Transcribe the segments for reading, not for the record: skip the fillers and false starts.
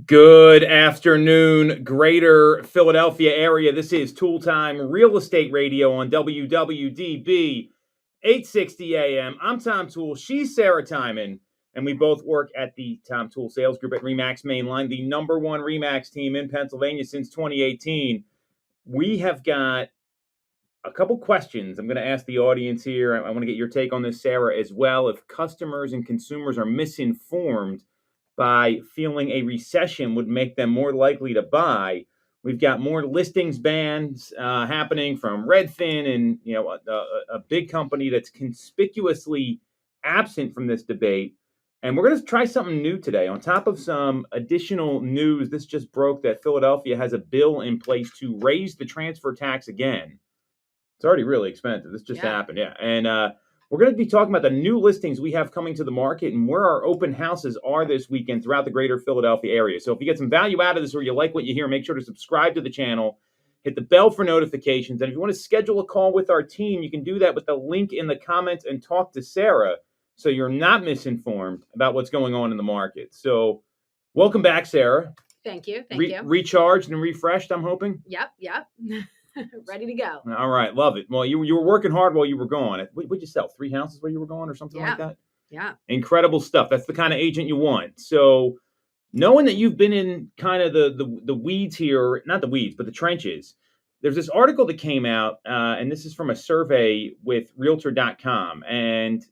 Good afternoon, greater Philadelphia area. This is Toole Time Real Estate Radio on WWDB 860 AM. I'm Tom Toole. She's Sarah Tymon, and we both work at the Tom Toole Sales Group at RE/MAX Mainline, the number one RE/MAX team in Pennsylvania since 2018. We have got a couple questions I'm going to ask the audience here. I want to get your take on this, Sarah, as well. If customers and consumers are misinformed by feeling a recession would make them more likely to buy. We've got more listings bans happening from Redfin, and a big company that's conspicuously absent from this debate. And we're going to try something new today. On top of some additional news, this just broke that Philadelphia has a bill in place to raise the transfer tax again. It's already really expensive. This just happened, yeah. And we're going to be talking about the new listings we have coming to the market and where our open houses are this weekend throughout the greater Philadelphia area. So if you get some value out of this or you like what you hear, make sure to subscribe to the channel, hit the bell for notifications. And if you want to schedule a call with our team, you can do that with the link in the comments and talk to Sarah so you're not misinformed about what's going on in the market. So welcome back, Sarah. Thank you. Thank you. Recharged and refreshed, I'm hoping? Yep. Ready to go. All right. Love it. Well, you were working hard while you were gone. What'd you sell? 3 houses while you were gone or something like that? Yeah. Incredible stuff. That's the kind of agent you want. So knowing that you've been in kind of the weeds here, not the weeds, but the trenches, there's this article that came out, and this is from a survey with Realtor.com. And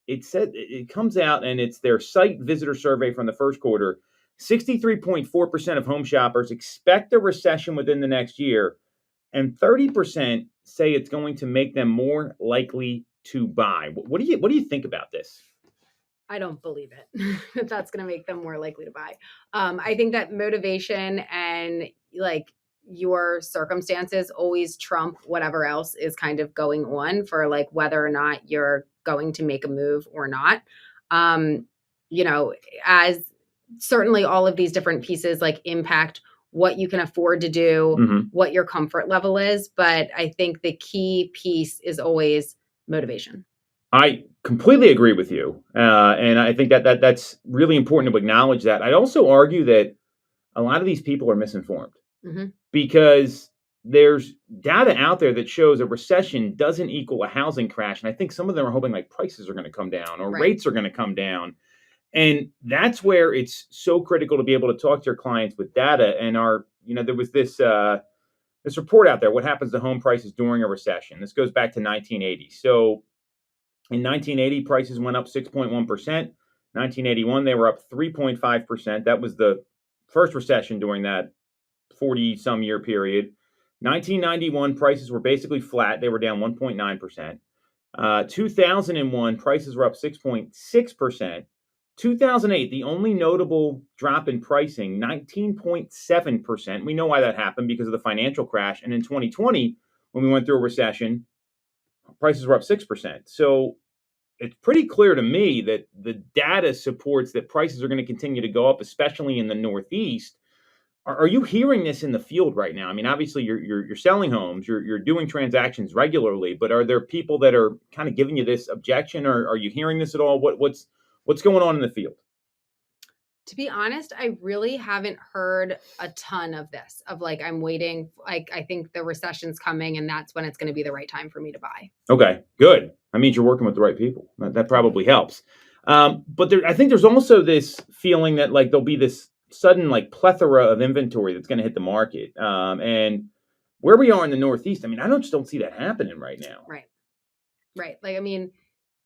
it said it comes out, and it's their site visitor survey from the first quarter. 63.4% of home shoppers expect a recession within the next year. And 30% say it's going to make them more likely to buy. What do you think about this? I don't believe it. That's going to make them more likely to buy. I think that motivation and like your circumstances always trump whatever else is kind of going on for like whether or not you're going to make a move or not. As certainly all of these different pieces like impact what you can afford to do, what your comfort level is. But I think the key piece is always motivation. I completely agree with you. And I think that's really important to acknowledge that. I'd also argue that a lot of these people are misinformed because there's data out there that shows a recession doesn't equal a housing crash. And I think some of them are hoping like prices are going to come down or rates are going to come down. And that's where it's so critical to be able to talk to your clients with data. And there was this report out there, what happens to home prices during a recession. This goes back to 1980. So in 1980, prices went up 6.1%. 1981, they were up 3.5%. That was the first recession during that 40-some year period. 1991, prices were basically flat. They were down 1.9%. 2001, prices were up 6.6%. 2008, the only notable drop in pricing, 19.7%. We know why that happened because of the financial crash. And in 2020, when we went through a recession, prices were up 6%. So it's pretty clear to me that the data supports that prices are going to continue to go up, especially in the Northeast. Are you hearing this in the field right now? I mean, obviously you're selling homes, you're doing transactions regularly, but are there people that are kind of giving you this objection, or are you hearing this at all? What's going on in the field? To be honest, I really haven't heard a ton of this, of like, I'm waiting, like, I think the recession's coming and that's when it's going to be the right time for me to buy. Okay, good. That means you're working with the right people. That probably helps. But I think there's also this feeling that like there'll be this sudden like plethora of inventory that's going to hit the market. And where we are in the Northeast, I mean, I just don't see that happening right now. Right. Like, I mean,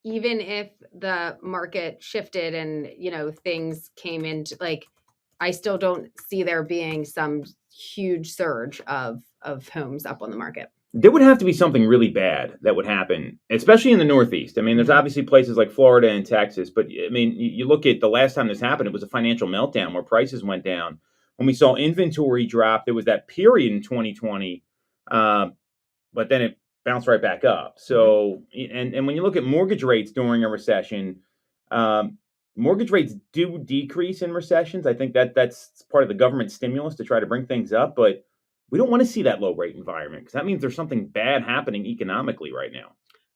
even if the market shifted and, things came into like, I still don't see there being some huge surge of homes up on the market. There would have to be something really bad that would happen, especially in the Northeast. I mean, there's obviously places like Florida and Texas, but I mean, you look at the last time this happened, it was a financial meltdown where prices went down. When we saw inventory drop, there was that period in 2020, but then it bounce right back up. So, and when you look at mortgage rates during a recession, mortgage rates do decrease in recessions. I think that's part of the government stimulus to try to bring things up, but we don't want to see that low rate environment because that means there's something bad happening economically right now.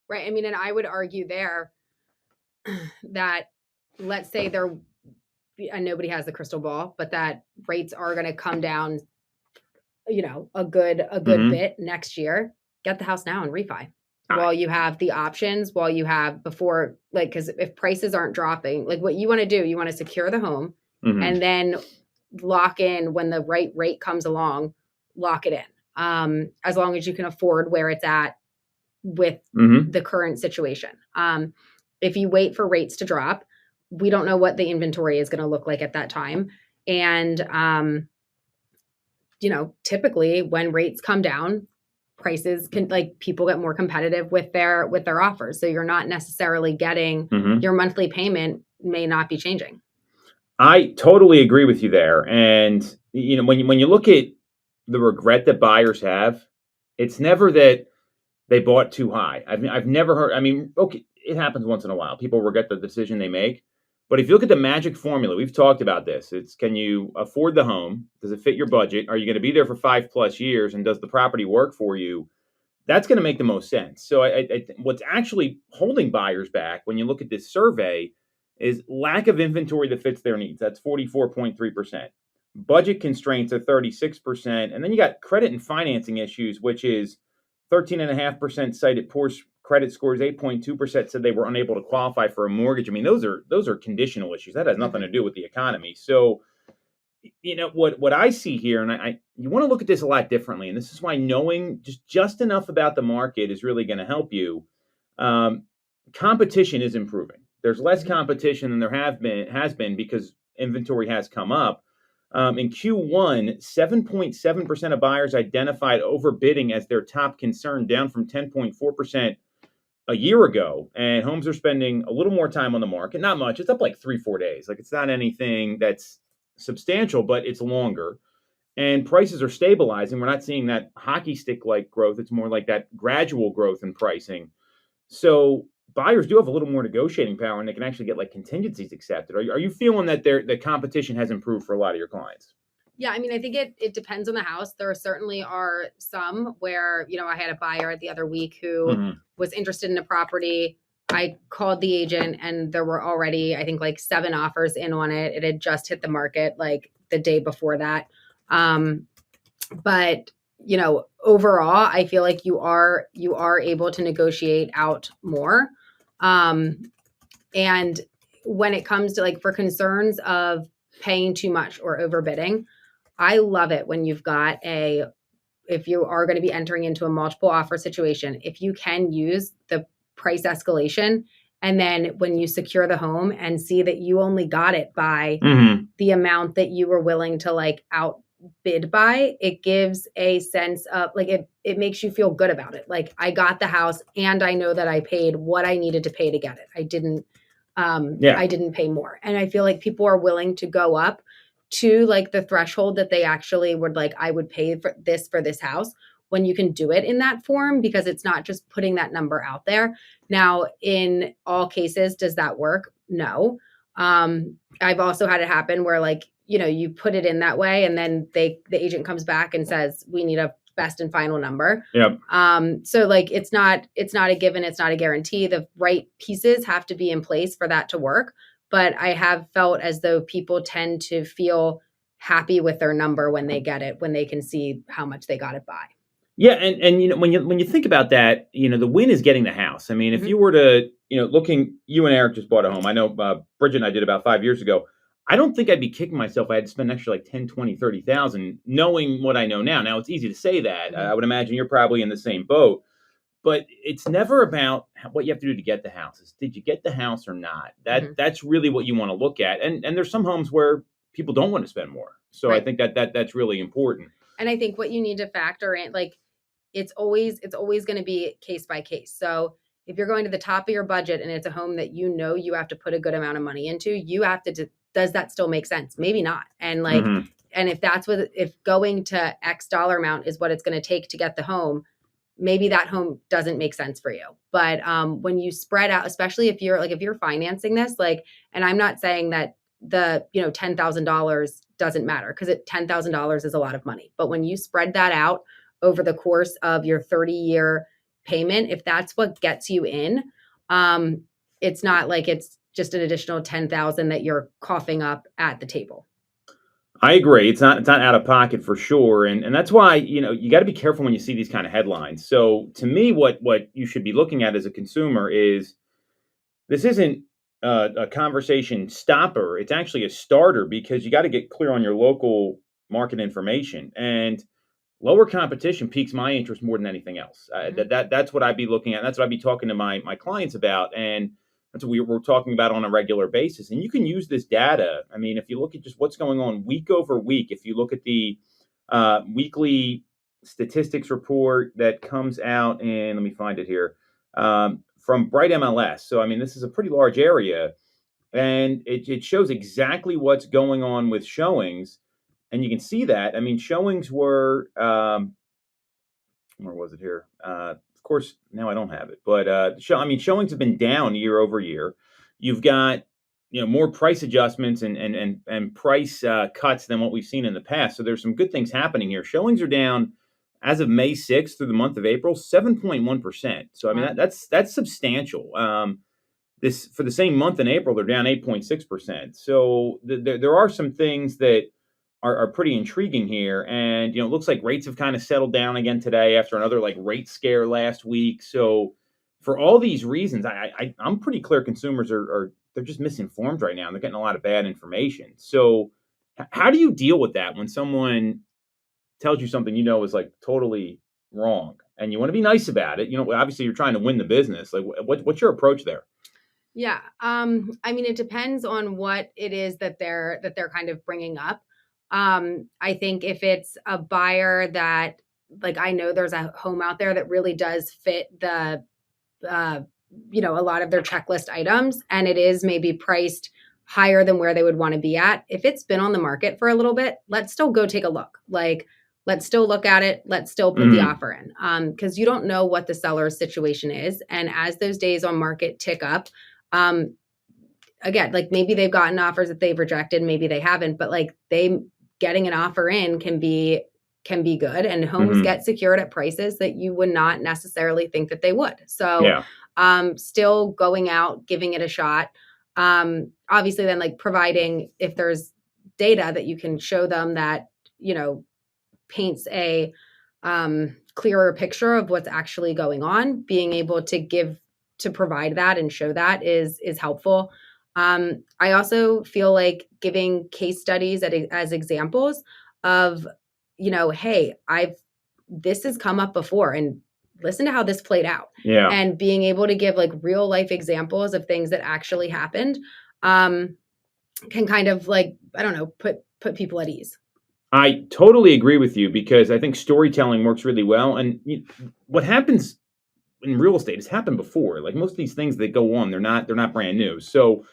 Right. I mean, and I would argue there that let's say there, and nobody has the crystal ball, but that rates are going to come down, a good bit next year, get the house now and refi while you have the options, while you have before, because if prices aren't dropping, what you want to do, you want to secure the home and then lock in when the right rate comes along, lock it in. As long as you can afford where it's at with the current situation. If you wait for rates to drop, we don't know what the inventory is going to look like at that time. And, typically when rates come down, prices can people get more competitive with their offers. So you're not necessarily getting your monthly payment may not be changing. I totally agree with you there. And, when you look at the regret that buyers have, it's never that they bought too high. I've never heard, okay, it happens once in a while. People regret the decision they make. But if you look at the magic formula, we've talked about this. It's, can you afford the home? Does it fit your budget? Are you going to be there for 5+ years? And does the property work for you? That's going to make the most sense. So what's actually holding buyers back when you look at this survey is lack of inventory that fits their needs. That's 44.3%. Budget constraints are 36%. And then you got credit and financing issues, which is 13.5% cited poor credit scores, 8.2% said they were unable to qualify for a mortgage. Those are conditional issues. That has nothing to do with the economy. So, what I see here, and you want to look at this a lot differently, and this is why knowing just enough about the market is really going to help you. Competition is improving. There's less competition than there has been because inventory has come up. In Q1, 7.7% of buyers identified overbidding as their top concern, down from 10.4% a year ago. And homes are spending a little more time on the market. Not much. It's up 3-4 days. It's not anything that's substantial, but it's longer. And prices are stabilizing. We're not seeing that hockey stick-like growth. It's more like that gradual growth in pricing. So buyers do have a little more negotiating power, and they can actually get contingencies accepted. Are you feeling that the competition has improved for a lot of your clients? Yeah, I think it depends on the house. There certainly are some where, I had a buyer the other week who was interested in a property. I called the agent and there were already, I think 7 offers in on it. It had just hit the market the day before that. But overall, I feel like you are able to negotiate out more. And when it comes to for concerns of paying too much or overbidding, I love it when you've got if you are going to be entering into a multiple offer situation, if you can use the price escalation, and then when you secure the home and see that you only got it by the amount that you were willing to outbid by, it gives a sense of it makes you feel good about it. I got the house and I know that I paid what I needed to pay to get it. I didn't pay more. And I feel like people are willing to go up to the threshold that they actually would I would pay for this house, when you can do it in that form, because it's not just putting that number out there. Now, in all cases, does that work? No. I've also had it happen where you put it in that way and then the agent comes back and says, we need a best and final number. Yep. So it's not a given, it's not a guarantee. The right pieces have to be in place for that to work. But I have felt as though people tend to feel happy with their number when they get it, when they can see how much they got it by. Yeah, and when you think about that, the win is getting the house. If you were to, you and Eric just bought a home. I know Bridget and I did about 5 years ago. I don't think I'd be kicking myself if I had to spend an extra 10, 20, 30,000, knowing what I know now. Now, it's easy to say that. I would imagine you're probably in the same boat. But it's never about what you have to do to get the house. It's, did you get the house or not? That's really what you want to look at. And there's some homes where people don't want to spend more. So right. I think that's really important. And I think what you need to factor in, it's always going to be case by case. So if you're going to the top of your budget and it's a home that you have to put a good amount of money into, you have to does that still make sense? Maybe not. And and if going to X dollar amount is what it's going to take to get the home, maybe that home doesn't make sense for you. But when you spread out, especially if you're financing this, and I'm not saying that the $10,000 doesn't matter, because $10,000 is a lot of money. But when you spread that out over the course of your 30-year payment, if that's what gets you in, it's not it's just an additional 10,000 that you're coughing up at the table. I agree. It's not out of pocket for sure, and that's why you got to be careful when you see these kind of headlines. So to me, what you should be looking at as a consumer is this isn't a conversation stopper. It's actually a starter because you got to get clear on your local market information, and lower competition piques my interest more than anything else. That's what I'd be looking at. That's what I'd be talking to my clients about, and that's what we're talking about on a regular basis. And you can use this data. I mean, if you look at just what's going on week over week, if you look at the weekly statistics report that comes out, and let me find it here, from Bright MLS. So, I mean, this is a pretty large area, and it shows exactly what's going on with showings. And you can see that. I mean, showings were, where was it here? Of course, now I don't have it. But showings have been down year over year. You've got more price adjustments and price cuts than what we've seen in the past. So there's some good things happening here. Showings are down as of May 6th through the month of April, 7.1%. So I mean that's substantial. This for the same month in April, they're down 8.6%. So there are some things that are pretty intriguing here. And, it looks like rates have kind of settled down again today after another rate scare last week. So for all these reasons, I'm pretty clear consumers they're just misinformed right now. And they're getting a lot of bad information. So how do you deal with that when someone tells you something is totally wrong and you want to be nice about it? Obviously you're trying to win the business. What's your approach there? Yeah. I mean, it depends on what it is that they're kind of bringing up. I think if it's a buyer that I know there's a home out there that really does fit the, a lot of their checklist items, and it is maybe priced higher than where they would want to be at. If it's been on the market for a little bit, let's still go take a look. Let's still look at it. Let's still put the offer in. Cause you don't know what the seller's situation is. And as those days on market tick up, again, maybe they've gotten offers that they've rejected, maybe they haven't, but they getting an offer in can be good, and homes get secured at prices that you would not necessarily think that they would. So, still going out, giving it a shot. Obviously then providing if there's data that you can show them that, paints a, clearer picture of what's actually going on, being able to provide that and show that is helpful. I also feel like giving case studies as examples of, hey, this has come up before and listen to how this played out. Yeah. And being able to give real life examples of things that actually happened, can kind of I don't know, put people at ease. I totally agree with you because I think storytelling works really well. And what happens in real estate has happened before. Most of these things that go on, they're not brand new. So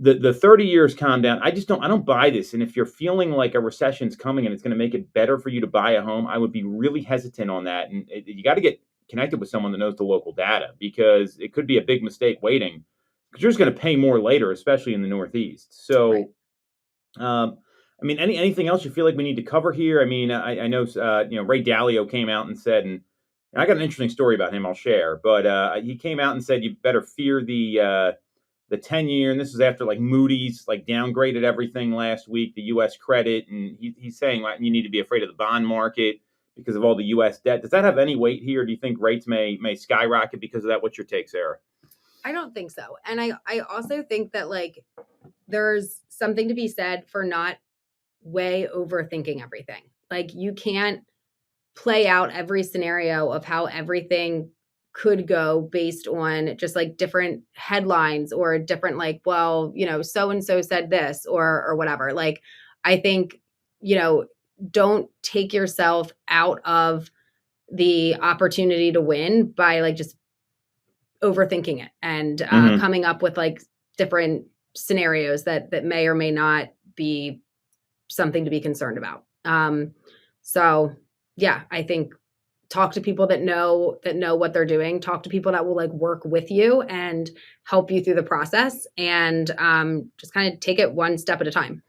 the 30 years calm down. I don't buy this. And if you're feeling like a recession's coming and it's going to make it better for you to buy a home, I would be really hesitant on that. And you got to get connected with someone that knows the local data, because it could be a big mistake waiting, because you're just going to pay more later, especially in the Northeast. So, right. I mean, anything else you feel like we need to cover here? I mean, I know, Ray Dalio came out and said, and I got an interesting story about him I'll share, but he came out and said, you better fear the 10-year, and this is after Moody's downgraded everything last week, the U.S. credit, and he's saying you need to be afraid of the bond market because of all the U.S. debt. Does that have any weight here? Do you think rates may skyrocket because of that? What's your take, Sarah? I don't think so. And I also think that there's something to be said for not way overthinking everything. You can't play out every scenario of how everything could go based on just different headlines or different so-and-so said this or whatever. I think, don't take yourself out of the opportunity to win by just overthinking it and coming up with different scenarios that may or may not be something to be concerned about. So yeah, I think talk to people that know what they're doing. Talk to people that will work with you and help you through the process, and just kind of take it one step at a time.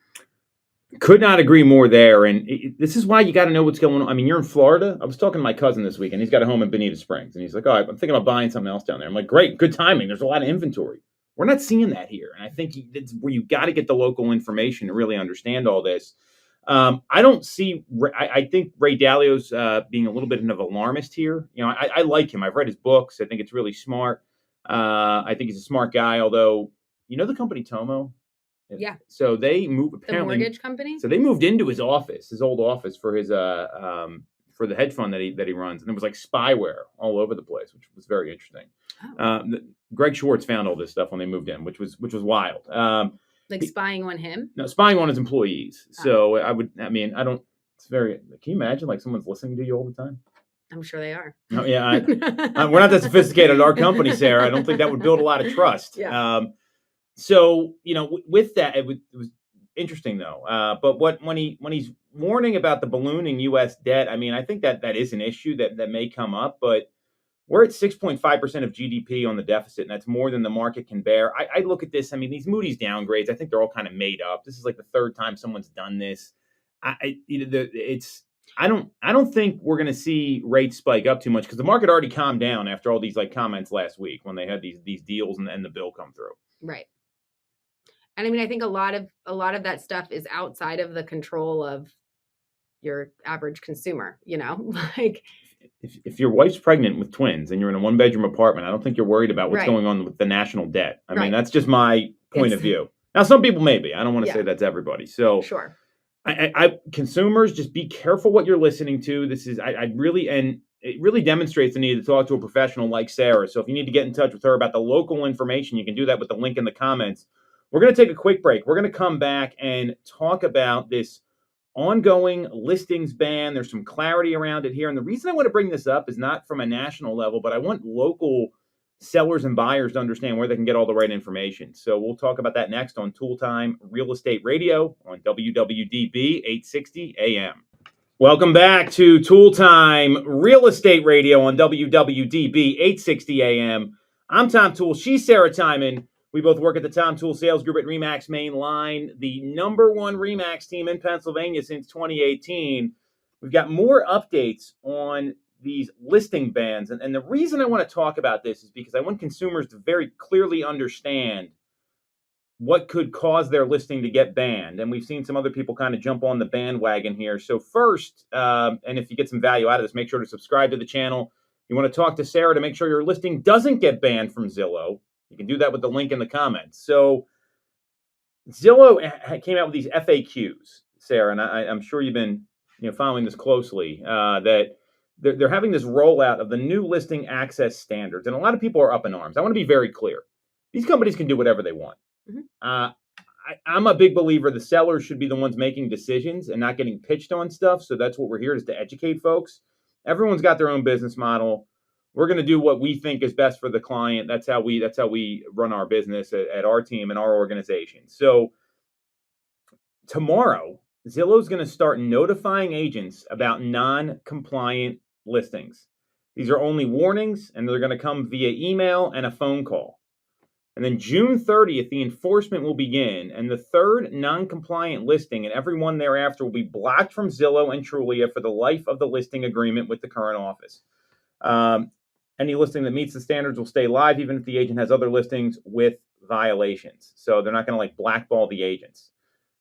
Could not agree more there. And this is why you got to know what's going on. I mean, you're in Florida. I was talking to my cousin this week, and he's got a home in Bonita Springs. And he's like, oh, I'm thinking about buying something else down there. I'm like, great, good timing. There's a lot of inventory. We're not seeing that here. And I think it's where you got to get the local information to really understand all this. I don't see. I think Ray Dalio's being a little bit of an alarmist here. I like him. I've read his books. I think it's really smart. I think he's a smart guy. Although, the company Tomo. Yeah. So they moved apparently. The mortgage company. So they moved into his office, his old office, for his for the hedge fund that he runs, and it was like spyware all over the place, which was very interesting. Oh. Greg Schwartz found all this stuff when they moved in, which was wild. Like spying on him? No, spying on his employees. Oh. So I don't. It's very. Can you imagine like someone's listening to you all the time? I'm sure they are. Oh, yeah, we're not that sophisticated at our company, Sarah. I don't think that would build a lot of trust. Yeah. So with that, it was interesting though. But when he's warning about the ballooning U.S. debt, I think that is an issue that may come up. But we're at 6.5% of GDP on the deficit, and that's more than the market can bear. I look at this. These Moody's downgrades, I think they're all kind of made up. This is like the third time someone's done this. I don't think we're going to see rates spike up too much because the market already calmed down after all these like comments last week when they had these deals and the bill come through. Right. And I think a lot of that stuff is outside of the control of your average consumer, like if your wife's pregnant with twins and you're in a 1-bedroom apartment, I don't think you're worried about what's going on with the national debt. That's just my point of view. Now, some people may be. I don't want to say that's everybody. So sure. Consumers, just be careful what you're listening to. This is, it really demonstrates the need to talk to a professional like Sarah. So if you need to get in touch with her about the local information, you can do that with the link in the comments. We're going to take a quick break. We're going to come back and talk about this ongoing listings ban. There's some clarity around it here. And the reason I want to bring this up is not from a national level, but I want local sellers and buyers to understand where they can get all the right information. So we'll talk about that next on Toole Time Real Estate Radio on WWDB-860 AM. Welcome back to Toole Time Real Estate Radio on WWDB-860 AM. I'm Tom Toole. She's Sarah Tymon. We both work at the Tom Toole Sales Group at RE/MAX Main Line, the number one RE/MAX team in Pennsylvania since 2018. We've got more updates on these listing bans. And the reason I want to talk about this is because I want consumers to very clearly understand what could cause their listing to get banned. And we've seen some other people kind of jump on the bandwagon here. So first, and if you get some value out of this, make sure to subscribe to the channel. You want to talk to Sarah to make sure your listing doesn't get banned from Zillow. You can do that with the link in the comments. So Zillow came out with these FAQs, Sarah, and I'm sure you've been following this closely, that they're having this rollout of the new listing access standards. And a lot of people are up in arms. I want to be very clear. These companies can do whatever they want. Mm-hmm. I'm a big believer the sellers should be the ones making decisions and not getting pitched on stuff. So that's what we're here, is to educate folks. Everyone's got their own business model. We're going to do what we think is best for the client. That's how we run our business at our team and our organization. So tomorrow, Zillow's going to start notifying agents about non-compliant listings. These are only warnings, and they're going to come via email and a phone call. And then June 30th, the enforcement will begin, and the third non-compliant listing and everyone thereafter will be blocked from Zillow and Trulia for the life of the listing agreement with the current office. Any listing that meets the standards will stay live, even if the agent has other listings with violations. So they're not going to blackball the agents.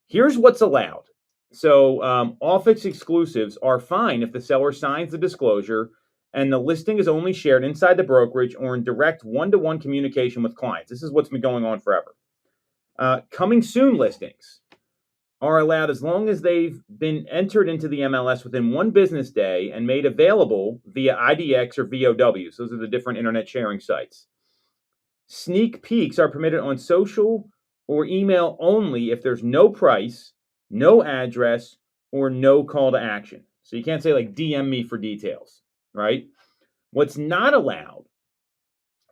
Here's what's allowed. So office exclusives are fine if the seller signs the disclosure and the listing is only shared inside the brokerage or in direct one-to-one communication with clients. This is what's been going on forever. Coming soon listings are allowed as long as they've been entered into the MLS within 1 business day and made available via IDX or VOWs. Those are the different internet sharing sites. Sneak peeks are permitted on social or email only if there's no price, no address, or no call to action. So you can't say DM me for details, right? What's not allowed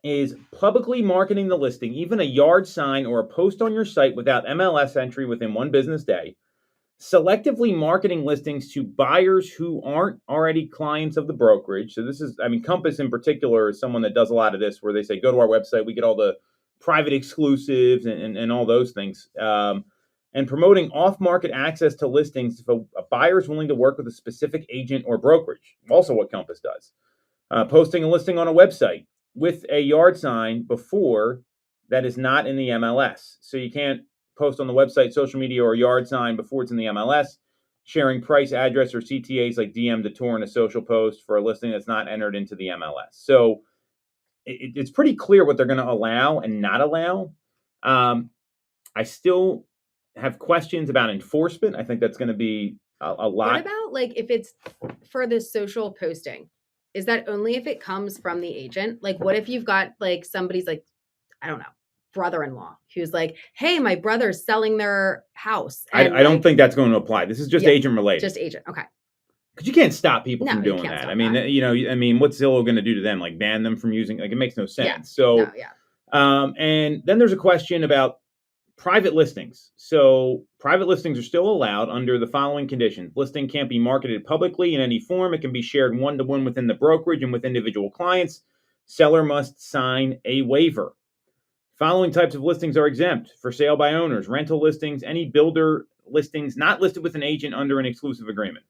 is publicly marketing the listing, even a yard sign or a post on your site without MLS entry within 1 business day. Selectively marketing listings to buyers who aren't already clients of the brokerage. So this is, Compass in particular is someone that does a lot of this, where they say, go to our website, we get all the private exclusives and all those things. And promoting off-market access to listings if a buyer is willing to work with a specific agent or brokerage. Also what Compass does. Posting a listing on a website with a yard sign before that is not in the MLS. So you can't post on the website, social media, or yard sign before it's in the MLS. Sharing price, address, or CTAs like DM to tour in a social post for a listing that's not entered into the MLS. So it's pretty clear what they're going to allow and not allow. I still have questions about enforcement. I think that's going to be a lot. What about like if it's for the social posting? Is that only if it comes from the agent? Like, what if you've got like somebody's like, I don't know, brother-in-law who's like, hey, my brother's selling their house. I don't think that's going to apply. This is just agent related. Just agent. Okay. Because you can't stop people from doing that. I mean, what's Zillow going to do to them? Like ban them from using? Like it makes no sense. Yeah. So, and then there's a question about private listings. So private listings are still allowed under the following conditions. Listing can't be marketed publicly in any form. It can be shared one-to-one within the brokerage and with individual clients. Seller must sign a waiver. Following types of listings are exempt: for sale by owners, rental listings, any builder listings not listed with an agent under an exclusive agreement.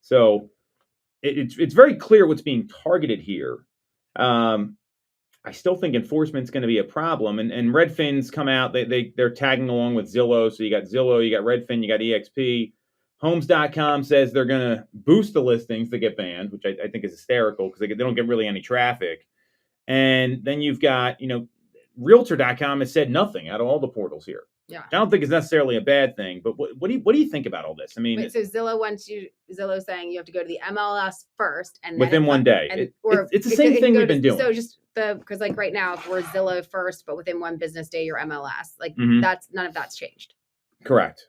So it's very clear what's being targeted here. I still think enforcement's going to be a problem. And Redfin's come out, they're tagging along with Zillow. So you got Zillow, you got Redfin, you got EXP. Homes.com says they're going to boost the listings that get banned, which I think is hysterical because they don't get really any traffic. And then you've got, Realtor.com has said nothing out of all the portals here. Yeah. I don't think it's necessarily a bad thing, but what do you think about all this? I mean, wait, so Zillow's saying you have to go to the MLS first, and within one day. It's the same thing we've been doing. So just because like right now, if we're Zillow first, but within one business day, your MLS, like that's none of that's changed. Correct.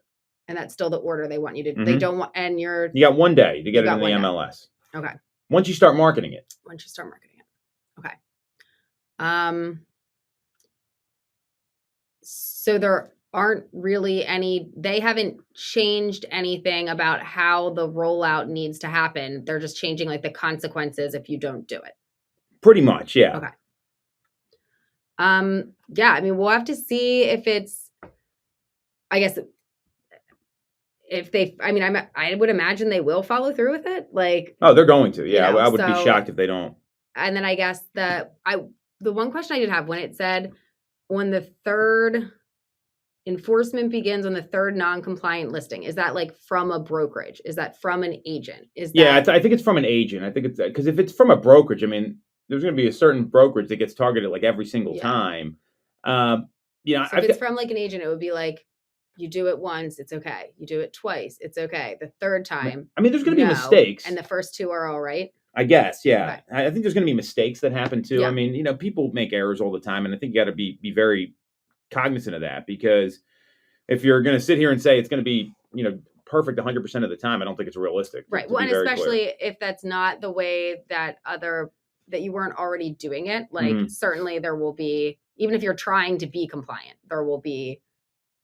And that's still the order they want you to. They don't want, and you got 1 day to get it in the MLS. Okay. Once you start marketing it. Okay. So there aren't really they haven't changed anything about how the rollout needs to happen. They're just changing like the consequences if you don't do it. Pretty much, yeah. Okay. Yeah, I mean, we'll have to see if it's, I guess, if they, I mean, I would imagine they will follow through with it. Like, oh, they're going to, yeah. I would be shocked if they don't. And then I guess the one question I did have when it said when the third enforcement begins on the third non-compliant listing, is that like from a brokerage? Is that from an agent? I think it's from an agent. I think it's because if it's from a brokerage, I mean, there's going to be a certain brokerage that gets targeted like every single time. So if it's from like an agent, it would be like, you do it once, it's okay. You do it twice, it's okay. The third time, I mean, there's going to be mistakes, and the first two are all right. I guess, yeah. Okay. I think there's going to be mistakes that happen too. Yeah. I mean, people make errors all the time, and I think you got to be very cognizant of that, because if you're going to sit here and say it's going to be, perfect 100% of the time, I don't think it's realistic. Right. Well, and especially if that's not the way that you weren't already doing it. Like certainly there will be, even if you're trying to be compliant, there will be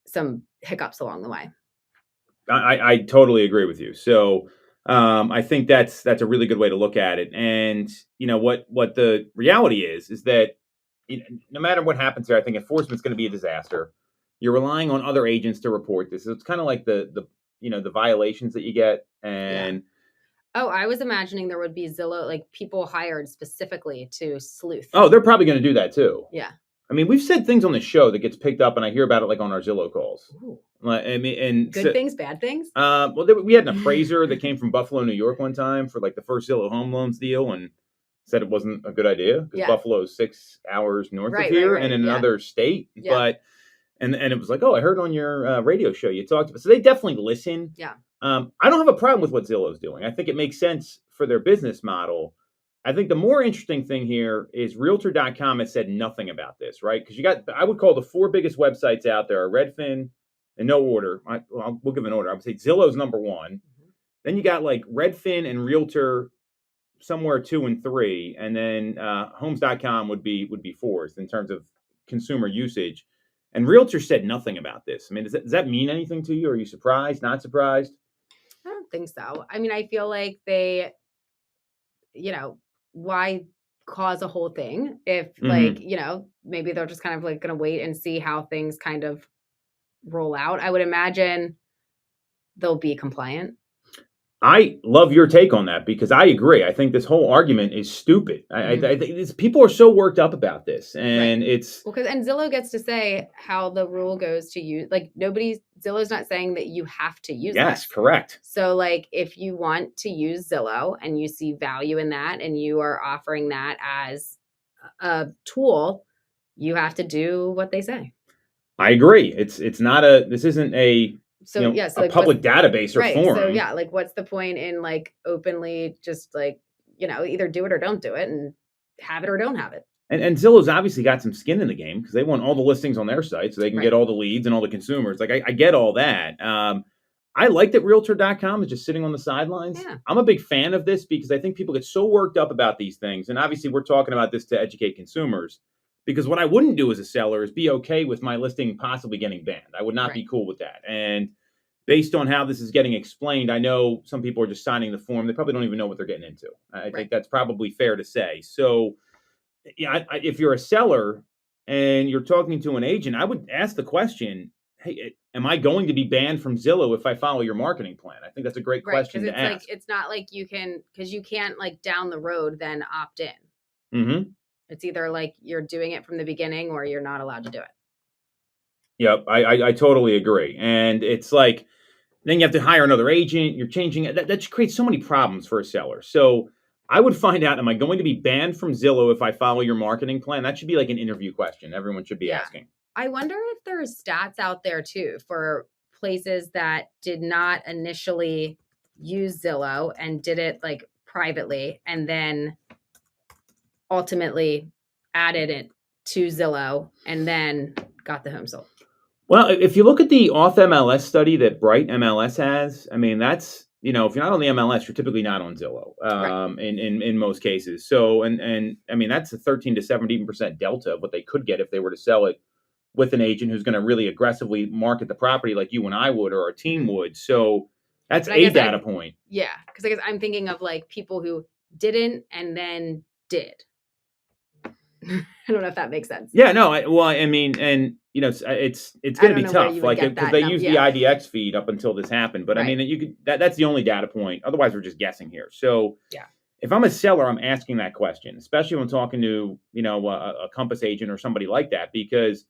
some hiccups along the way. I totally agree with you. So I think that's a really good way to look at it. And what the reality is that no matter what happens here, I think enforcement's going to be a disaster. You're relying on other agents to report this. It's kind of like the violations that you get. And I was imagining there would be Zillow, like people hired specifically to sleuth. Oh, they're probably going to do that too. Yeah. I mean, we've said things on the show that gets picked up, and I hear about it like on our Zillow calls. Ooh. I mean, and good things, bad things. We had an appraiser that came from Buffalo, New York, one time for like the first Zillow home loans deal, and said it wasn't a good idea because Buffalo is 6 hours north of here and in another state. Yeah. But and it was like, oh, I heard on your radio show you talked about. So they definitely listen. Yeah. I don't have a problem with what Zillow's doing. I think it makes sense for their business model. I think the more interesting thing here is Realtor.com has said nothing about this, right? Because I would call the 4 biggest websites out there are Redfin, in no order. We'll give an order. I would say Zillow's number 1. Mm-hmm. Then you got like Redfin and Realtor somewhere 2 and 3, and then Homes.com would be 4th in terms of consumer usage. And Realtor said nothing about this. I mean, does that mean anything to you? Are you surprised? Not surprised? I don't think so. I mean, I feel like they, why cause a whole thing if maybe they're just kind of like going to wait and see how things kind of roll out. I would imagine they'll be compliant. I love your take on that because I agree. I think this whole argument is stupid. I think people are so worked up about this, and it's well, and Zillow gets to say how the rule goes to use. Like Zillow's not saying that you have to use. Yes, correct. So like if you want to use Zillow and you see value in that, and you are offering that as a tool, you have to do what they say. I agree. This isn't a a public database or forum. So yeah, like what's the point in like openly just like, either do it or don't do it, and have it or don't have it. And Zillow's obviously got some skin in the game because they want all the listings on their site so they can get all the leads and all the consumers. Like I get all that. I like that Realtor.com is just sitting on the sidelines. Yeah. I'm a big fan of this because I think people get so worked up about these things. And obviously we're talking about this to educate consumers, because what I wouldn't do as a seller is be okay with my listing possibly getting banned. I would not be cool with that. And based on how this is getting explained, I know some people are just signing the form. They probably don't even know what they're getting into. I think that's probably fair to say. So yeah, if you're a seller and you're talking to an agent, I would ask the question, hey, am I going to be banned from Zillow if I follow your marketing plan? I think that's a great question to ask. It's not like you can't like down the road then opt in. Mm-hmm. It's either like you're doing it from the beginning or you're not allowed to do it. Yep, I totally agree. And it's like, then you have to hire another agent. You're changing it. That just creates so many problems for a seller. So I would find out, am I going to be banned from Zillow if I follow your marketing plan? That should be like an interview question everyone should be asking. I wonder if there's stats out there too for places that did not initially use Zillow and did it like privately and then ultimately added it to Zillow and then got the home sold. Well, if you look at the off MLS study that Bright MLS has, I mean, that's, if you're not on the MLS, you're typically not on Zillow in most cases. So, and I mean, that's a 13 to 17% delta of what they could get if they were to sell it with an agent who's going to really aggressively market the property like you and I would, or our team would. So that's a data point. Yeah. Because I guess I'm thinking of like people who didn't and then did. I don't know if that makes sense. Yeah, no. I mean, and it's going to be tough, like because they use the IDX feed up until this happened. But I mean, you could that's the only data point. Otherwise, we're just guessing here. So if I'm a seller, I'm asking that question, especially when I'm talking to a Compass agent or somebody like that, because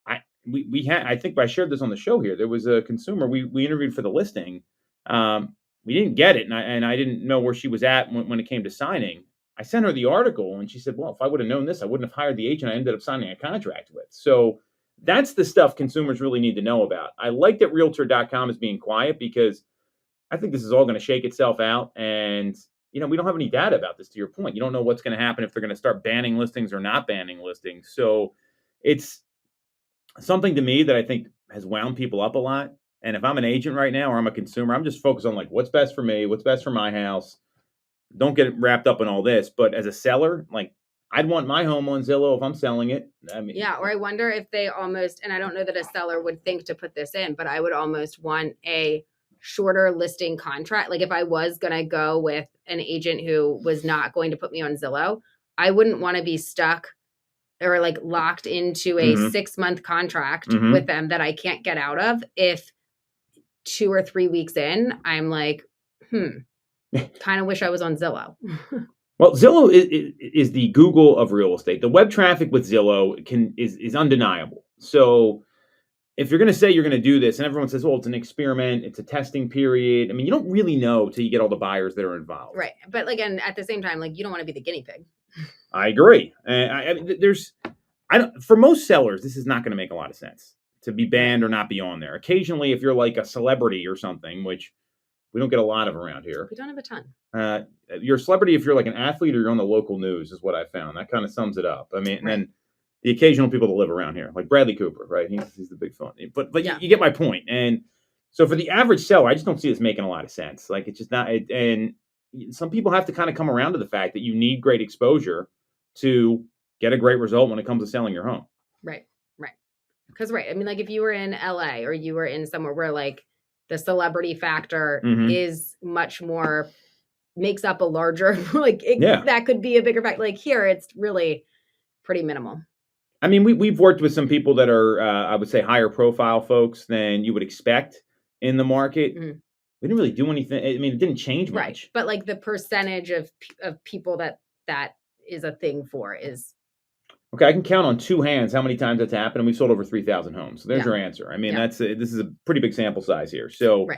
I think I shared this on the show here. There was a consumer we interviewed for the listing. We didn't get it, and I didn't know where she was at when it came to signing. I sent her the article and she said, well, if I would have known this, I wouldn't have hired the agent I ended up signing a contract with. So that's the stuff consumers really need to know about. I like that Realtor.com is being quiet because I think this is all going to shake itself out. And, we don't have any data about this, to your point. You don't know what's going to happen if they're going to start banning listings or not banning listings. So it's something to me that I think has wound people up a lot. And if I'm an agent right now or I'm a consumer, I'm just focused on like what's best for me, what's best for my house. Don't get wrapped up in all this, but as a seller, like I'd want my home on Zillow if I'm selling it. I mean, or I wonder if they almost, and I don't know that a seller would think to put this in, but I would almost want a shorter listing contract. Like if I was going to go with an agent who was not going to put me on Zillow, I wouldn't want to be stuck or like locked into a 6-month contract with them that I can't get out of. If 2 or 3 weeks in, I'm like, kind of wish I was on Zillow. Well, Zillow is the Google of real estate. The web traffic with Zillow is undeniable. So if you're going to say you're going to do this and everyone says, well, it's an experiment, it's a testing period. I mean, you don't really know till you get all the buyers that are involved. Right. But like, and at the same time, like you don't want to be the guinea pig. I agree. For most sellers, this is not going to make a lot of sense to be banned or not be on there. Occasionally, if you're like a celebrity or something, which we don't get a lot of around here. We don't have a ton. You're a celebrity if you're like an athlete or you're on the local news is what I found. That kind of sums it up. I mean, and then the occasional people that live around here, like Bradley Cooper, right? He's the big fun. But you get my point. And so for the average seller, I just don't see this making a lot of sense. Like it's just not. And some people have to kind of come around to the fact that you need great exposure to get a great result when it comes to selling your home. Right. Because I mean, like if you were in LA or you were in somewhere where like the celebrity factor is much more, makes up a larger, that could be a bigger factor. Like here, it's really pretty minimal. I mean, we've worked with some people that are, I would say, higher profile folks than you would expect in the market. we didn't really do anything. I mean, it didn't change much. Right. But like the percentage of people that is a thing for is. Okay, I can count on two hands how many times that's happened, and we've sold over 3,000 homes. So there's your answer. I mean, this is a pretty big sample size here. So,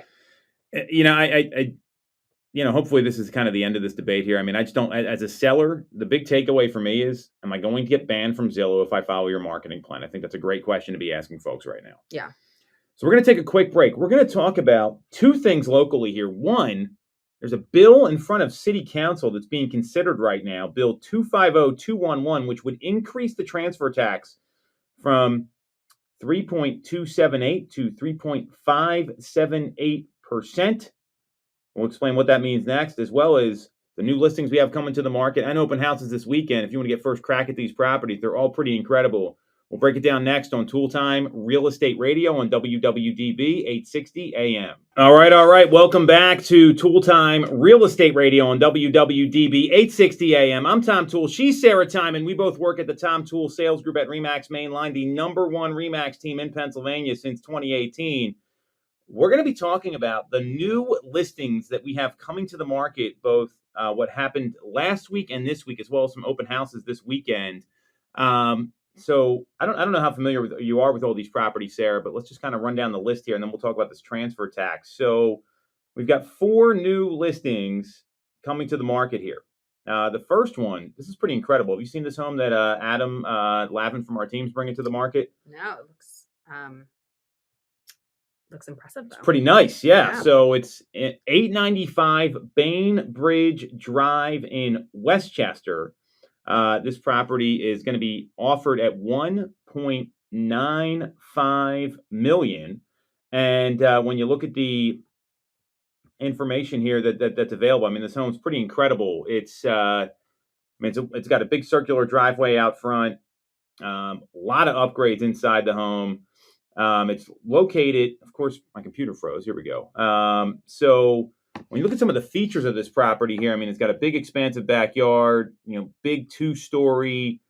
hopefully this is kind of the end of this debate here. I mean, I just don't, as a seller, the big takeaway for me is, am I going to get banned from Zillow if I follow your marketing plan? I think that's a great question to be asking folks right now. Yeah. So we're going to take a quick break. We're going to talk about two things locally here. One, there's a bill in front of City Council that's being considered right now, Bill 250211, which would increase the transfer tax from 3.278 to 3.578%. We'll explain what that means next, as well as the new listings we have coming to the market and open houses this weekend. If you want to get first crack at these properties, they're all pretty incredible. We'll break it down next on Toole Time Real Estate Radio on WWDB-860 AM. All right. Welcome back to Toole Time Real Estate Radio on WWDB-860 AM. I'm Tom Toole. She's Sarah Tymon. We both work at the Tom Toole Sales Group at RE/MAX Mainline, the #1 RE/MAX team in Pennsylvania since 2018. We're going to be talking about the new listings that we have coming to the market, both what happened last week and this week, as well as some open houses this weekend. So I don't know how familiar you are with all these properties, Sarah, but let's just kind of run down the list here, and then we'll talk about this transfer tax. So we've got 4 new listings coming to the market here. The first one, this is pretty incredible. Have you seen this home that Adam Lavin from our team's bringing to the market? No, it looks impressive, though. It's pretty nice, yeah. So it's 895 Bainbridge Drive in Westchester. This property is going to be offered at $1.95 million. And when you look at the information here that's available, I mean, this home's pretty incredible. It's got a big circular driveway out front, a lot of upgrades inside the home. It's located, of course, my computer froze. Here we go. So when you look at some of the features of this property here, I mean, it's got a big expansive backyard, big 2-story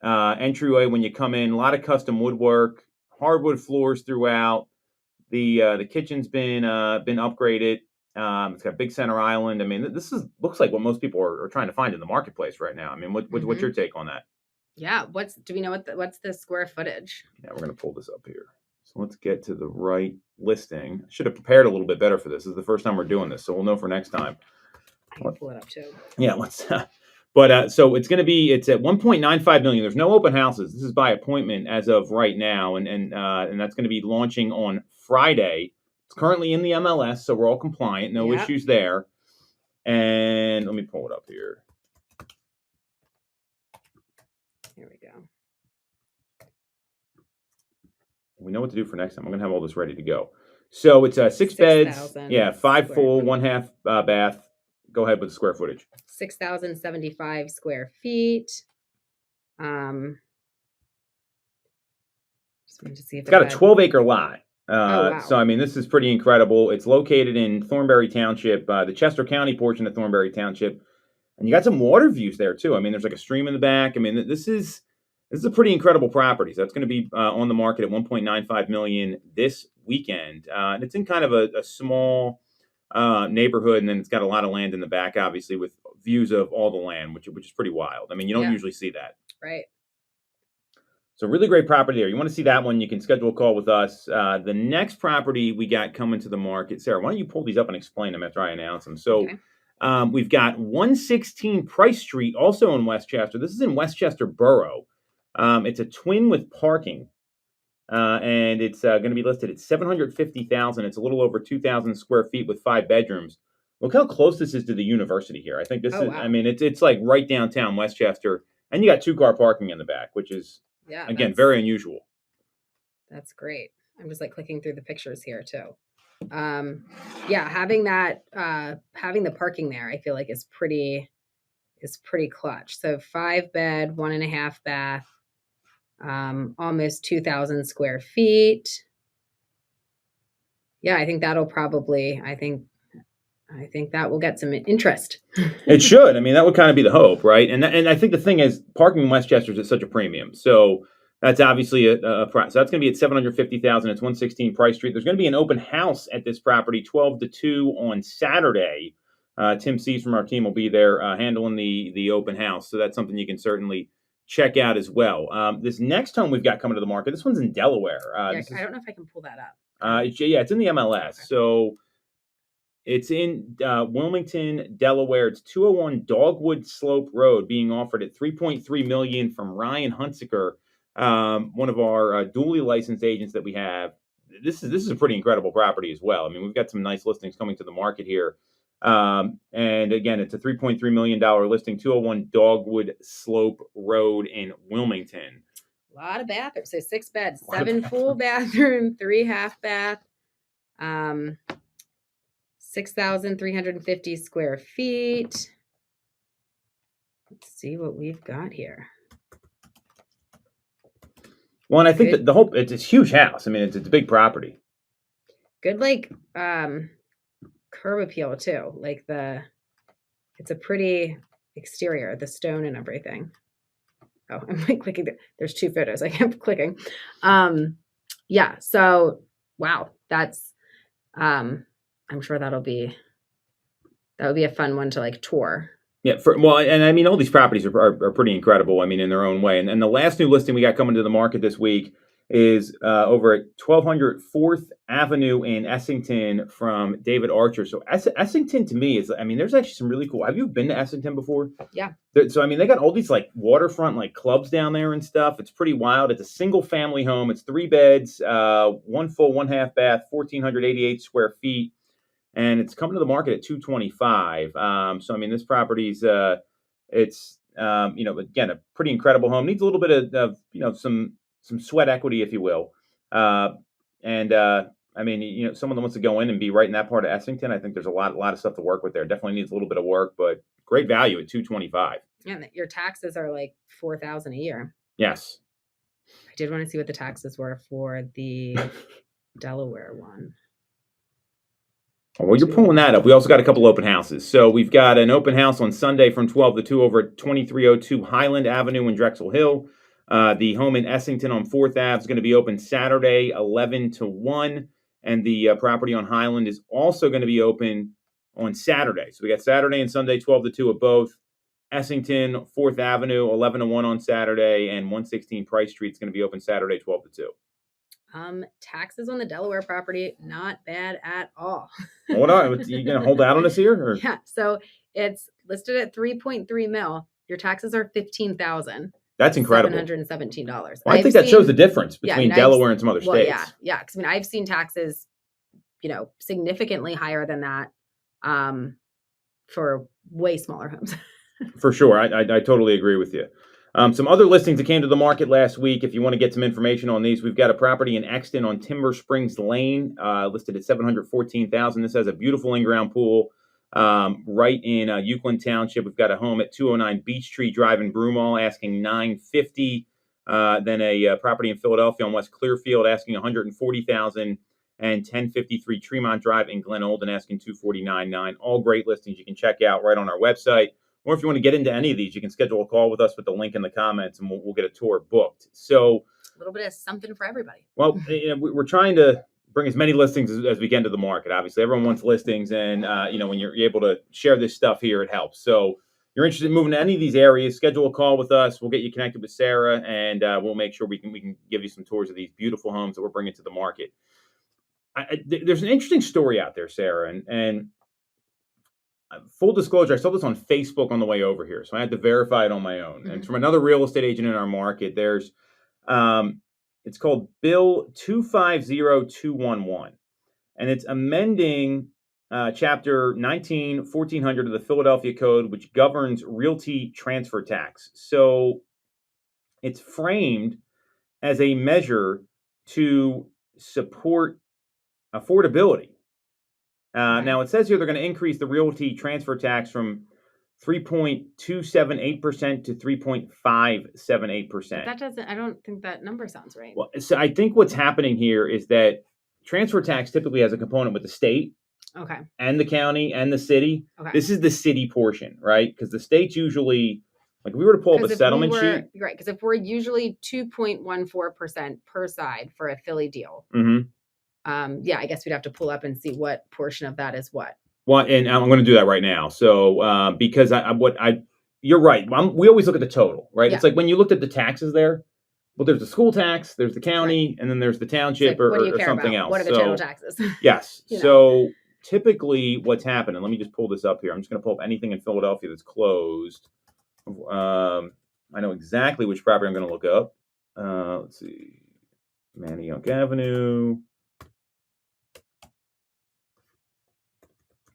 entryway when you come in, a lot of custom woodwork, hardwood floors throughout. The kitchen's been upgraded. It's got a big center island. I mean, looks like what most people are trying to find in the marketplace right now. I mean, what's your take on that? Yeah. Do we know what's the square footage? Yeah, we're going to pull this up here. So let's get to the right listing. I should have prepared a little bit better for this. This is the first time we're doing this, so we'll know for next time. I can pull it up too. Yeah, let's. So it's at $1.95 million. There's no open houses. This is by appointment as of right now, and that's going to be launching on Friday. It's currently in the MLS, so we're all compliant. No issues there. And let me pull it up here. Here we go. We know what to do for next time. I'm going to have all this ready to go. So it's 6 beds. Yeah, 5 full, 1 half bath. Go ahead with the square footage. 6,075 square feet. Just wanted to see if it's got a 12-acre lot. Wow. So, I mean, this is pretty incredible. It's located in Thornbury Township, the Chester County portion of Thornbury Township. And you got some water views there, too. I mean, there's like a stream in the back. I mean, this is a pretty incredible property. So that's going to be on the market at $1.95 million this weekend. And it's in kind of a small neighborhood, and then it's got a lot of land in the back, obviously, with views of all the land, which is pretty wild. I mean, you don't usually see that. Right. So really great property there. You want to see that one, you can schedule a call with us. The next property we got coming to the market, Sarah, why don't you pull these up and explain them after I announce them? So we've got 116 Price Street, also in Westchester. This is in Westchester Borough. It's a twin with parking, and it's going to be listed at $750,000. It's a little over 2,000 square feet with 5 bedrooms. Look how close this is to the university here. I think this is. Wow. I mean, it's like right downtown Westchester, and you got 2-car parking in the back, which is again very unusual. That's great. I'm just like clicking through the pictures here too. Having the parking there, I feel like is pretty clutch. So 5 bed, 1.5 bath. Almost 2,000 square feet. Yeah, I think that'll probably, I think that will get some interest. It should. I mean, that would kind of be the hope, right? And I think the thing is, parking in Westchester is at such a premium. So That's obviously a price. So that's going to be at $750,000. It's 116 Price Street. There's going to be an open house at this property, 12 to 2 on Saturday. Tim Cease from our team will be there handling the open house. So that's something you can certainly check out as well. This next home we've got coming to the market, this one's in Delaware. I don't know if I can pull that up. It's in the MLS. Okay. So it's in Wilmington, Delaware. It's 201 Dogwood Slope Road, being offered at $3.3 million from Ryan Hunsaker, one of our duly licensed agents that we have. This is a pretty incredible property as well. I mean, we've got some nice listings coming to the market here. And again, it's a $3.3 million listing, 201 Dogwood Slope Road in Wilmington. A lot of bathrooms. So 6 beds, 7 full bathroom, 3 half bath, 6,350 square feet. Let's see what we've got here. Well, and I think that it's a huge house. I mean, it's a big property. Good, curb appeal too. It's a pretty exterior, the stone and everything. Oh, I'm clicking. There's 2 photos. I kept clicking. Yeah. So, wow. That's, I'm sure that would be a fun one to tour. Yeah. And I mean, all these properties are pretty incredible. I mean, in their own way. And the last new listing we got coming to the market this week is over at 1200 4th Avenue in Essington from David Archer. So Essington to me there's actually some really cool. Have you been to Essington before? Yeah. So, I mean, they got all these waterfront clubs down there and stuff. It's pretty wild. It's a single family home. It's 3 beds, 1 full, 1 half bath, 1,488 square feet. And it's coming to the market at $225. So, I mean, this property's, it's, again, a pretty incredible home. Needs a little bit of some sweat equity, if you will. I mean, someone that wants to go in and be right in that part of Essington, I think there's a lot of stuff to work with there. Definitely needs a little bit of work, but great value at $225. And your taxes are $4,000 a year. Yes. I did want to see what the taxes were for the Delaware one. Well, you're pulling that up. We also got a couple open houses. So we've got an open house on Sunday from 12 to 2 over at 2302 Highland Avenue in Drexel Hill. The home in Essington on 4th Ave is going to be open Saturday, 11 to 1. And the property on Highland is also going to be open on Saturday. So we got Saturday and Sunday, 12 to 2 at both. Essington, 4th Avenue, 11 to 1 on Saturday. And 116 Price Street is going to be open Saturday, 12 to 2. Taxes on the Delaware property, not bad at all. Hold on. You going to hold out on us here? Or? Yeah. So it's listed at $3.3 million. Your taxes are $15,000. That's incredible. $717. Well, I think that shows the difference between Delaware and some other states. Yeah. Because I've seen taxes, significantly higher than that for way smaller homes. For sure. I totally agree with you. Some other listings that came to the market last week, if you want to get some information on these, we've got a property in Exton on Timber Springs Lane, listed at $714,000. This has a beautiful in-ground pool right in Euclid Township. We've got a home at 209 Beech Tree Drive in Broomall asking $950,000. Then a property in Philadelphia on West Clearfield asking $140,000, and 1053 Tremont Drive in Glen Olden asking $249,900. All great listings you can check out right on our website. Or if you want to get into any of these, you can schedule a call with us with the link in the comments, and we'll get a tour booked. So a little bit of something for everybody. Well, we're trying to bring as many listings as we can to the market. Obviously, everyone wants listings, and when you're able to share this stuff here, it helps. So if you're interested in moving to any of these areas, schedule a call with us. We'll get you connected with Sarah, and we'll make sure we can give you some tours of these beautiful homes that we're bringing to the market. There's an interesting story out there, Sarah, and full disclosure, I saw this on Facebook on the way over here, so I had to verify it on my own. Mm-hmm. And it's from another real estate agent in our market. There's, it's called Bill 250211, and it's amending Chapter 1400 of the Philadelphia Code, which governs realty transfer tax. So it's framed as a measure to support affordability. Now, it says here they're going to increase the realty transfer tax from 3.278% to 3.578%. I don't think that number sounds right. Well, so I think what's happening here is that transfer tax typically has a component with the state. Okay. And the county and the city. Okay. This is the city portion, right? Because the states usually Like if we were to pull up a 'Cause if settlement we were, sheet. right, because if we're usually 2.14% per side for a Philly deal, yeah, I guess we'd have to pull up and see what portion of that is what. Well, and I'm going to do that right now. So because you're right. We always look at the total, right? Yeah. It's like when you looked at the taxes there. Well, there's the school tax, there's the county, Right. and then there's the It's township like, what do you or care something about? else. What are the total taxes? Yes. You know? So typically what's happened, and let me just pull this up here. I'm just going to pull up anything in Philadelphia that's closed. I know exactly which property I'm going to look up. Let's see. Manayunk Avenue.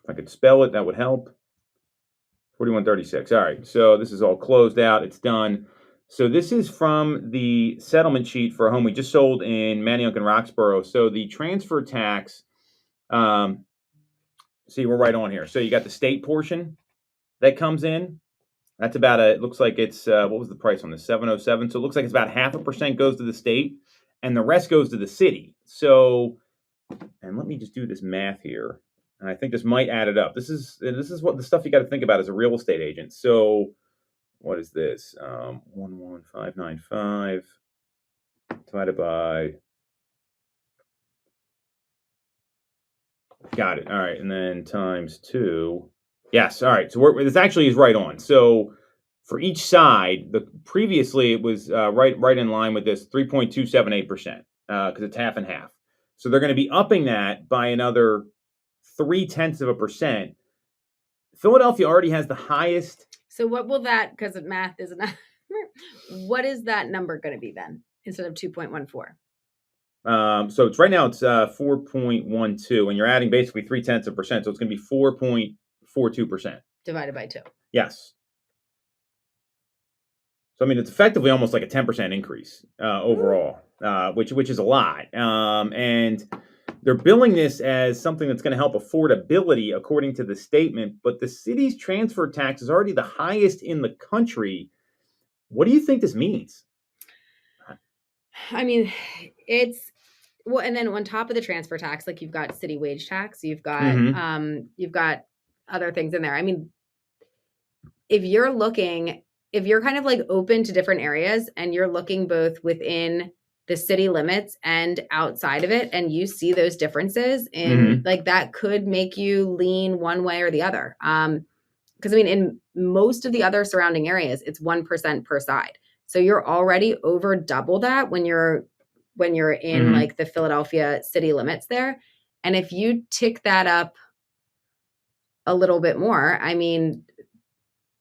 If I could spell it, that would help. 4136. All right. So this is all closed out. It's done. So this is from the settlement sheet for a home we just sold in Manayunk and Roxborough. So the transfer tax, see, we're right on here. So you got the state portion that comes in. That's about it looks like it's, what was the price on this? 707. So it looks like it's about 0.5% goes to the state and the rest goes to the city. So, and let me just do this math here. And I think this might add it up. This is what the stuff you got to think about as a real estate agent. So what is this? 11595 divided by. Got it. All right, and then times 2. Yes. All right. So this actually is right on. So for each side, previously it was right in line with this 3.278%, because it's half and half. So they're going to be upping that by another 0.3%. Philadelphia already has the highest. So what will that, because math is not, what is that number going to be then instead of 2.14? So it's right now it's 4.12, and you're adding basically 0.3%. So it's going to be 4.42% divided by 2. Yes. So I mean, it's effectively almost like a 10% increase overall, which is a lot. And they're billing this as something that's going to help affordability, according to the statement. But the city's transfer tax is already the highest in the country. What do you think this means? I mean, it's well, and then on top of the transfer tax, like you've got city wage tax, you've got other things in there. I mean, if you're kind of like open to different areas and you're looking both within the city limits and outside of it, and you see those differences in like that could make you lean one way or the other. Because I mean, in most of the other surrounding areas, it's 1% per side. So you're already over double that when you're in like the Philadelphia city limits there. And if you tick that up a little bit more, I mean,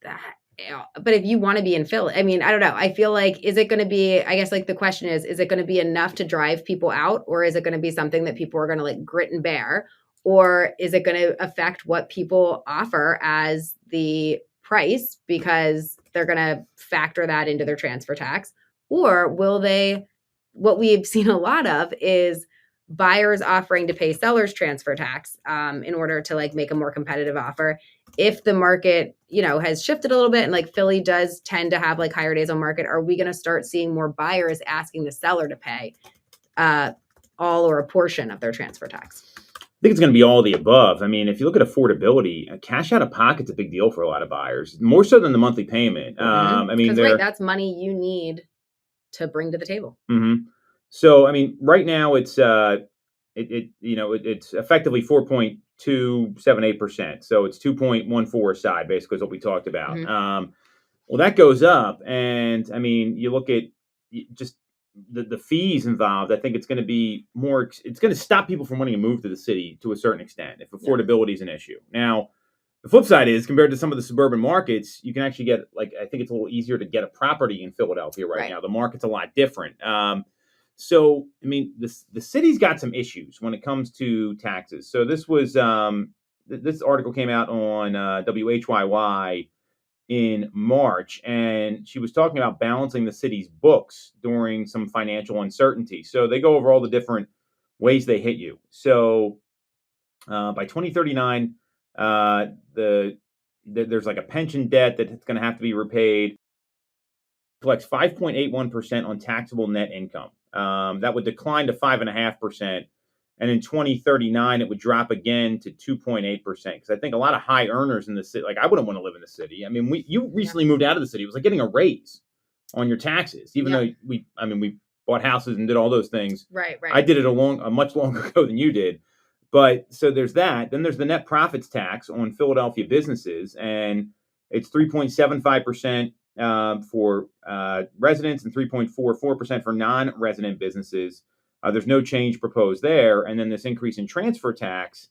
but if you want to be in Philly, I mean, I don't know. I feel like, is it going to be, I guess like the question is it going to be enough to drive people out, or is it going to be something that people are going to like grit and bear? Or is it going to affect what people offer as the price because they're going to factor that into their transfer tax? Or will they, what we've seen a lot of is buyers offering to pay sellers transfer tax in order to like make a more competitive offer. If the market, has shifted a little bit and like Philly does tend to have like higher days on market, are we going to start seeing more buyers asking the seller to pay all or a portion of their transfer tax? I think it's going to be all the above. I mean, if you look at affordability, cash out of pocket's a big deal for a lot of buyers, more so than the monthly payment. I mean, that's money you need to bring to the table. So, I mean, right now it's it's effectively 4.278%. So it's 2.14 aside, basically, is what we talked about. Well, that goes up, and I mean, you look at just the fees involved. I think it's going to be more. It's going to stop people from wanting to move to the city to a certain extent if affordability is an issue. Now, the flip side is, compared to some of the suburban markets, you can actually get, like, I think it's a little easier to get a property in Philadelphia right now. The market's a lot different. So, I mean, the city's got some issues when it comes to taxes. So this was this article came out on WHYY in March, and she was talking about balancing the city's books during some financial uncertainty. So they go over all the different ways they hit you. So by 2039, there's like a pension debt that's going to have to be repaid. Collects 5.81% on taxable net income. That would decline to 5.5% And in 2039, it would drop again to 2.8%. Because I think a lot of high earners in the city, like I wouldn't want to live in the city. I mean, you recently moved out of the city. It was like getting a raise on your taxes, even though we bought houses and did all those things. Right. I did it a much longer ago than you did. But so there's that. Then there's the net profits tax on Philadelphia businesses, and it's 3.75% for residents and 3.44% for non-resident businesses. There's no change proposed there. And then this increase in transfer tax,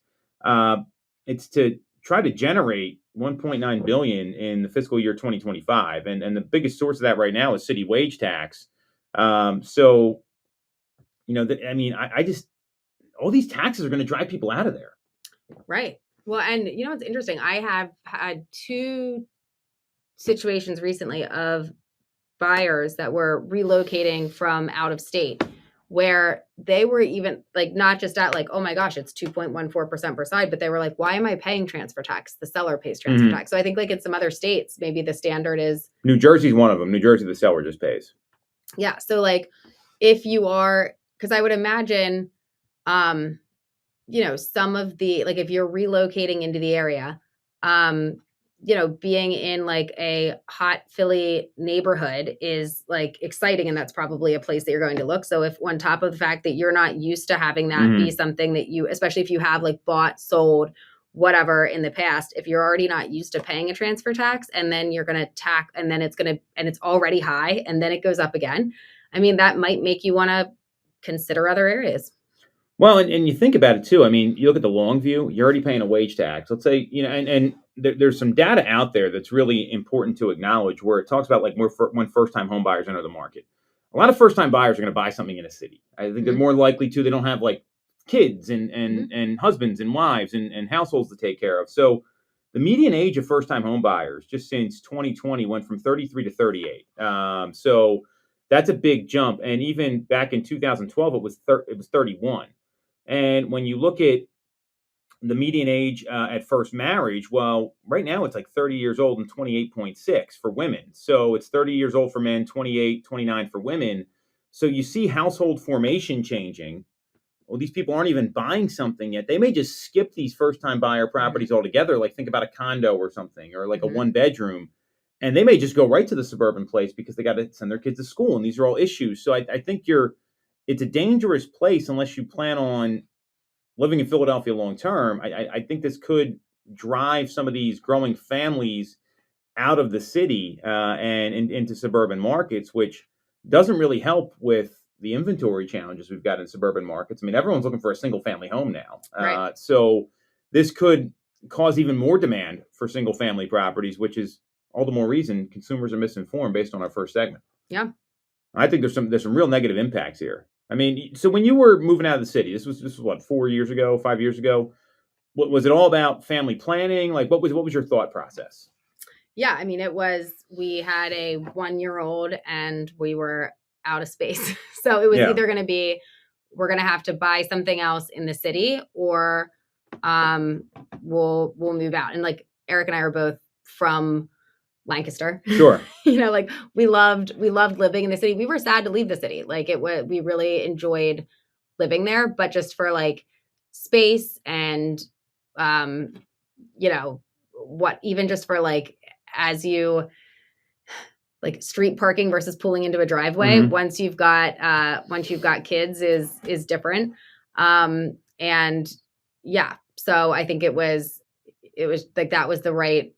it's to try to generate $1.9 billion in the fiscal year 2025. And the biggest source of that right now is city wage tax. So, I just, all these taxes are going to drive people out of there. Right. Well, and it's interesting. I have had 2 situations recently of buyers that were relocating from out of state, where they were even like, not just at like, oh my gosh, it's 2.14% per side, but they were like, why am I paying transfer tax? The seller pays transfer tax. So I think like in some other states, maybe the standard is New Jersey's one of them. New Jersey, the seller just pays. Yeah. So like if you are, because I would imagine, some of the, like if you're relocating into the area, being in like a hot Philly neighborhood is like exciting. And that's probably a place that you're going to look. So if on top of the fact that you're not used to having that be something that you, especially if you have like bought, sold, whatever in the past, if you're already not used to paying a transfer tax and then you're going to tax and then it's already high and then it goes up again. I mean, that might make you want to consider other areas. Well, and you think about it too. I mean, you look at the long view, you're already paying a wage tax. Let's say, and there's some data out there that's really important to acknowledge where it talks about like when first-time home buyers enter the market. A lot of first-time buyers are going to buy something in a city. I think they're more likely to. They don't have like kids and husbands and wives and households to take care of. So the median age of first-time home buyers just since 2020 went from 33 to 38. So that's a big jump. And even back in 2012, it was 31. And when you look at the median age at first marriage, well, right now it's like 30 years old and 28.6 for women. So it's 30 years old for men, 28, 29 for women. So you see household formation changing. Well, these people aren't even buying something yet. They may just skip these first-time buyer properties altogether. Like think about a condo or something, or like a one-bedroom. And they may just go right to the suburban place because they got to send their kids to school. And these are all issues. So I think it's a dangerous place unless you plan on living in Philadelphia long term. I think this could drive some of these growing families out of the city and into suburban markets, which doesn't really help with the inventory challenges we've got in suburban markets. I mean, everyone's looking for a single family home now. Right. So this could cause even more demand for single family properties, which is all the more reason consumers are misinformed based on our first segment. Yeah. I think there's some real negative impacts here. I mean, so when you were moving out of the city, this was what, 4 years ago, 5 years ago? What was it all about? Family planning? Like, what was your thought process? Yeah, I mean, we had a 1-year-old and we were out of space. So it was either going to be, we're going to have to buy something else in the city or we'll move out. And like Eric and I are both from Lancaster. Sure. Like we loved living in the city. We were sad to leave the city. Like we really enjoyed living there, but just for like space and, even just for like, as you like street parking versus pulling into a driveway, once you've got kids is different. And yeah, so I think it was like, that was the right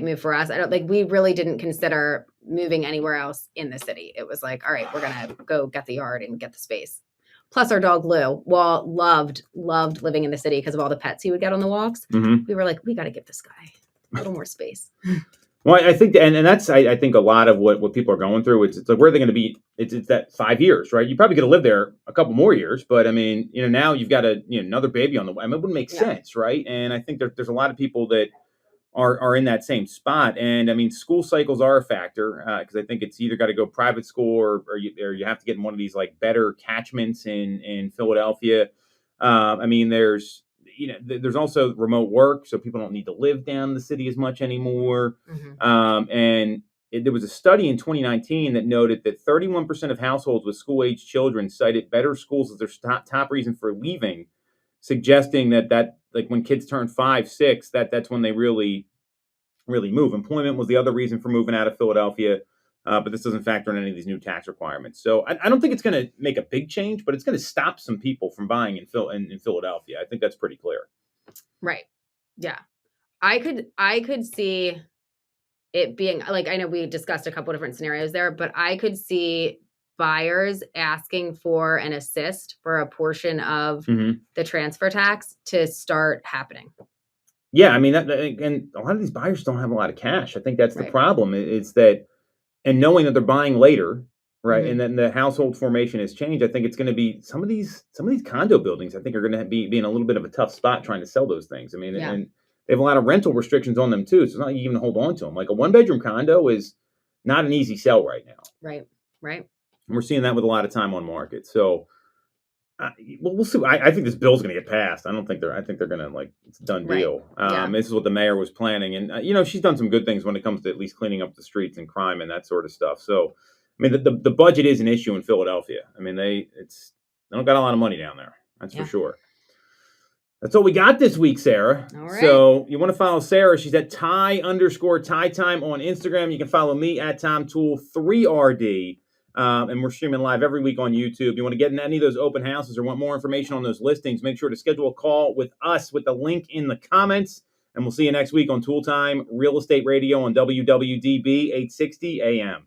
move for us. We really didn't consider moving anywhere else in the city. It was like, all right, we're going to go get the yard and get the space. Plus our dog Lou, loved living in the city because of all the pets he would get on the walks. We were like, we got to give this guy a little more space. Well, I think, and that's, I think a lot of what people are going through, it's like, where are they going to be? It's that 5 years, right? You probably going to live there a couple more years, but I mean, now you've got another baby on the way. I mean, it wouldn't make sense, right? And I think there's a lot of people that are in that same spot. And I mean, school cycles are a factor because I think it's either got to go private school or you have to get in one of these like better catchments in Philadelphia. I mean, there's also remote work, so people don't need to live down the city as much anymore. And there was a study in 2019 that noted that 31% of households with school-age children cited better schools as their top reason for leaving, suggesting that like when kids turn 5, 6, that's when they really move. Employment was the other reason for moving out of Philadelphia, but this doesn't factor in any of these new tax requirements. So I don't think it's going to make a big change, but it's going to stop some people from buying in Philadelphia. I think that's pretty clear. Right. Yeah. I could see it being like, I know we discussed a couple different scenarios there, but I could see buyers asking for an assist for a portion of the transfer tax to start happening. Yeah, I mean, and a lot of these buyers don't have a lot of cash. I think that's the problem. It's that, and knowing that they're buying later, right, and then the household formation has changed. I think it's going to be some of these condo buildings. I think are going to be in a little bit of a tough spot trying to sell those things. I mean, and they have a lot of rental restrictions on them too, so it's not like you even hold on to them. Like a 1-bedroom condo is not an easy sell right now. Right. And we're seeing that with a lot of time on market. So. We'll see. I think this bill's going to get passed. I think they're going to, like, it's a done deal. This is what the mayor was planning, and she's done some good things when it comes to at least cleaning up the streets and crime and that sort of stuff. So, I mean, the budget is an issue in Philadelphia. I mean, they don't got a lot of money down there. That's for sure. That's all we got this week, Sarah. All right. So you want to follow Sarah? She's at Ty_TyTime on Instagram. You can follow me at Tom Toole 3RD. And we're streaming live every week on YouTube. You want to get in any of those open houses or want more information on those listings, make sure to schedule a call with us with the link in the comments. And we'll see you next week on Toole Time Real Estate Radio on WWDB 860 AM.